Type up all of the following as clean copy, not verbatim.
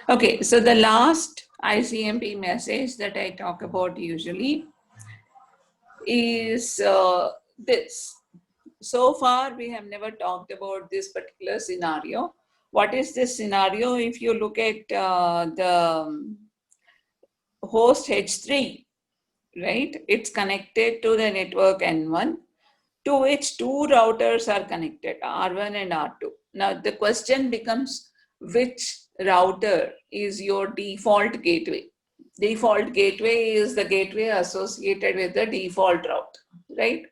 Okay, so the last ICMP message that I talk about usually is this. So far, we have never talked about this particular scenario. What is this scenario? If you look at the host H3, right? It's connected to the network N1, to which two routers are connected, R1 and R2. Now the question becomes, which router is your default gateway? Default gateway is the gateway associated with the default route, right?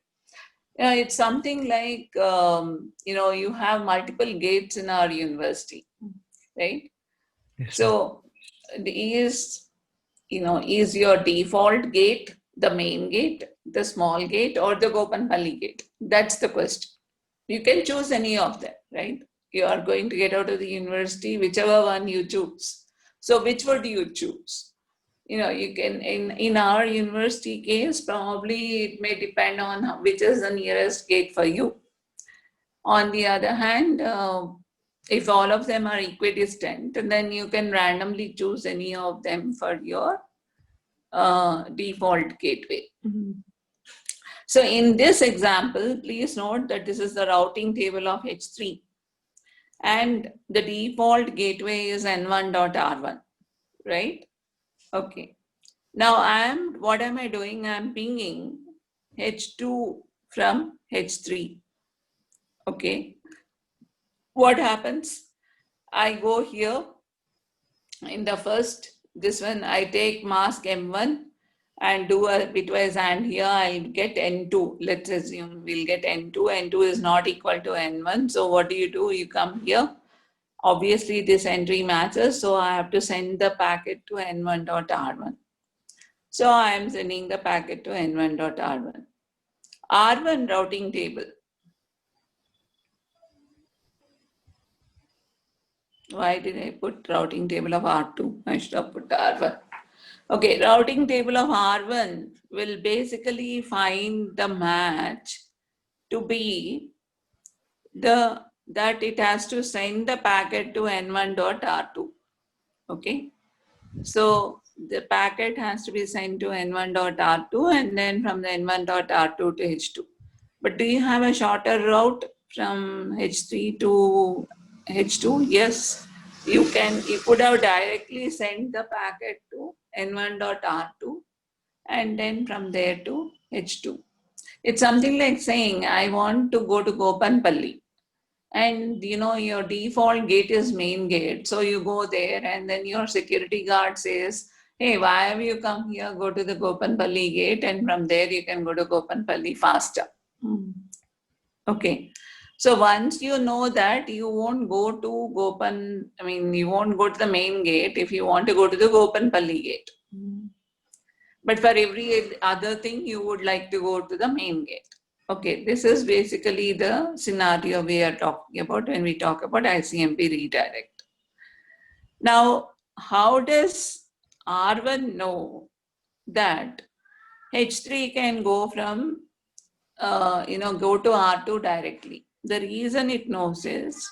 It's something like, you have multiple gates in our university, right? Yes, So is your default gate the main gate, the small gate, or the Gopanpalli gate? That's the question. You can choose any of them, right? You are going to get out of the university, whichever one you choose. So which would you choose? You can, in our university case, probably it may depend on which is the nearest gate for you. On the other hand, if all of them are equidistant, then you can randomly choose any of them for your default gateway. So in this example, please note that this is the routing table of H3 and the default gateway is N1.R1, right? Okay. Now what am I doing? I'm pinging H2 from H3. Okay. What happens? I go here in the first, this one, I take mask M1 and do a bitwise AND here, I'll get N2. Let's assume we'll get N2. N2 is not equal to N1. So what do? You come here. Obviously, this entry matches. So I have to send the packet to N1.R1. So I am sending the packet to N1.R1. R1 routing table. Why did I put routing table of R2? I should have put R1. Okay, routing table of R1 will basically find the match to be that it has to send the packet to N1.R2. Okay, so the packet has to be sent to N1.R2 and then from the N1.R2 to H2. But do you have a shorter route from H3 to H2? Yes, you could have directly sent the packet to N1.R2 and then from there to H2. It's something like saying, I want to go to Gopanpalli. And your default gate is main gate. So you go there and then your security guard says, hey, why have you come here? Go to the Gopanpalli gate and from there you can go to Gopanpalli faster. Okay. So once you know that, you won't go to you won't go to the main gate if you want to go to the Gopanpalli gate. But for every other thing, you would like to go to the main gate. Okay, this is basically the scenario we are talking about when we talk about ICMP redirect. Now, how does R1 know that H3 can go from, go to R2 directly? The reason it knows is,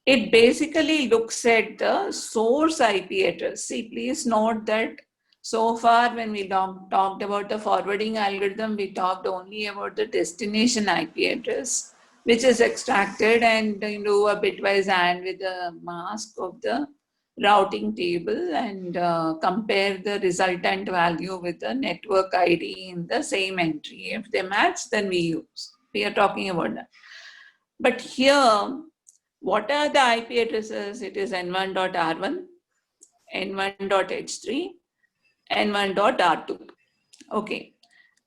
it basically looks at the source IP address. See, please note that so far when we talked about the forwarding algorithm, we talked only about the destination IP address, which is extracted and do a bitwise AND with the mask of the routing table and compare the resultant value with the network ID in the same entry. If they match, then we use. We are talking about that. But here, what are the IP addresses? It is N1.R1, N1.H3, N1.R2. Okay.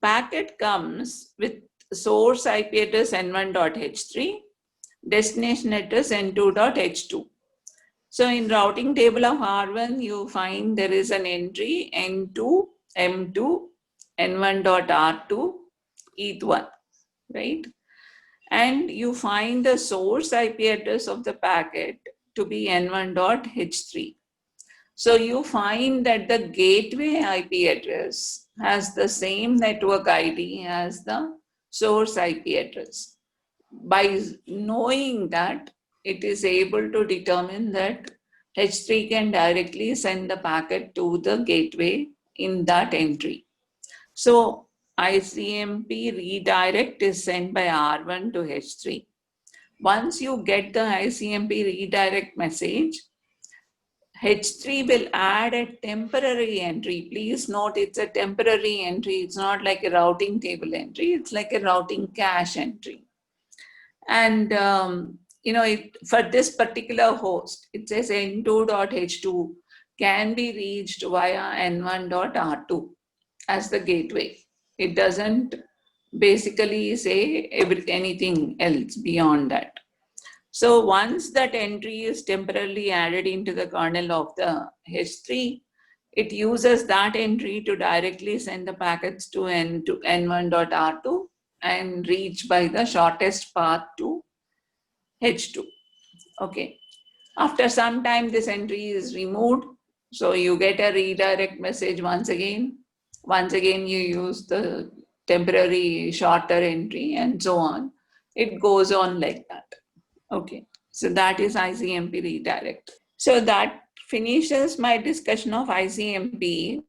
Packet comes with source IP address N1.H3, destination address N2.H2. So in routing table of R1, you find there is an entry N2, M2, N1.R2, ETH1, right? And you find the source IP address of the packet to be N1.H3. So you find that the gateway IP address has the same network ID as the source IP address. By knowing that, it is able to determine that H3 can directly send the packet to the gateway in that entry. So ICMP redirect is sent by R1 to H3. Once you get the ICMP redirect message, H3 will add a temporary entry. Please note it's a temporary entry. It's not like a routing table entry. It's like a routing cache entry. And for this particular host, it says n2.h2 can be reached via n1.r2 as the gateway. It doesn't basically say anything else beyond that. So once that entry is temporarily added into the kernel of the H3, it uses that entry to directly send the packets to n1.r2 and reach by the shortest path to H2. Okay. After some time, this entry is removed. So you get a redirect message once again. Once again, you use the temporary shorter entry and so on. It goes on like that. Okay. So that is ICMP redirect. So that finishes my discussion of ICMP.